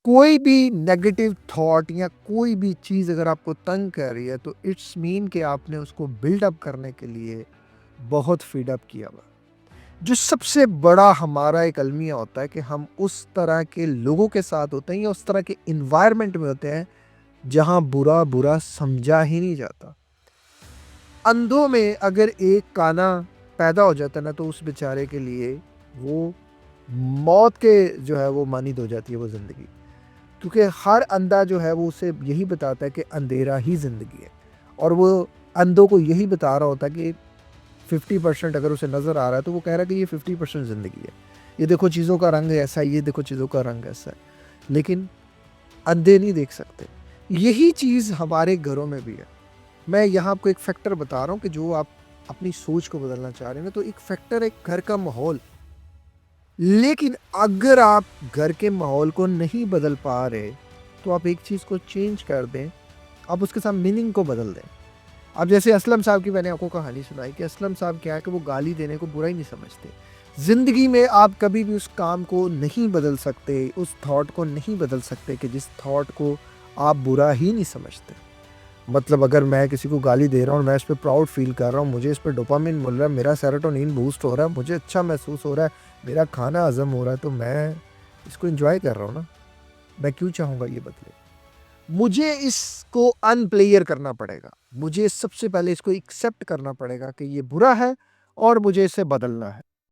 कोई भी negative thought या कोई भी चीज़ अगर आपको तंग कर रही है तो इट्स मीन कि आपने उसको बिल्ड अप करने के लिए बहुत फीड अप किया हुआ। जो सबसे बड़ा हमारा एक अलमिया होता है कि हम उस तरह के लोगों के साथ होते हैं या उस तरह के एनवायरनमेंट में होते हैं जहाँ बुरा बुरा समझा ही नहीं जाता। अंधों में अगर एक काना पैदा हो जाता है ना तो उस बेचारे के लिए वो मौत के जो है वो मानिद हो जाती है वो ज़िंदगी। क्योंकि हर अंधा जो है वो उसे यही बताता है कि अंधेरा ही ज़िंदगी है और वो अंधों को यही बता रहा होता है कि 50% अगर उसे नज़र आ रहा है तो वो कह रहा है कि ये 50% ज़िंदगी है। ये देखो चीज़ों का रंग ऐसा है, ये देखो चीज़ों का रंग ऐसा है। लेकिन अंधे नहीं देख सकते। यही चीज़ हमारे घरों में भी है। मैं यहाँ आपको एक फैक्टर बता रहा हूँ कि जो आप अपनी सोच को बदलना चाह रहे हैं ना तो एक फैक्टर है घर का माहौल। लेकिन अगर आप घर के माहौल को नहीं बदल पा रहे, तो आप एक चीज़ को चेंज कर दें, आप उसके साथ मीनिंग को बदल दें। अब जैसे असलम साहब की मैंने आपको कहानी सुनाई कि असलम साहब क्या है कि वो गाली देने को बुरा ही नहीं समझते। ज़िंदगी में आप कभी भी उस काम को नहीं बदल सकते, उस थॉट को नहीं बदल सकते कि जिस थॉट को आप बुरा ही नहीं समझते। मतलब अगर मैं किसी को गाली दे रहा हूँ और मैं इस पे प्राउड फ़ील कर रहा हूँ, मुझे इस पे डोपामाइन मिल रहा है, मेरा सेरोटोनिन बूस्ट हो रहा है, मुझे अच्छा महसूस हो रहा है, मेरा खाना हज़म हो रहा है, तो मैं इसको एन्जॉय कर रहा हूँ ना। मैं क्यों चाहूँगा ये बदले? मुझे इसको अनप्लेयर करना पड़ेगा। मुझे सबसे पहले इसको एक्सेप्ट करना पड़ेगा कि ये बुरा है और मुझे इसे बदलना है।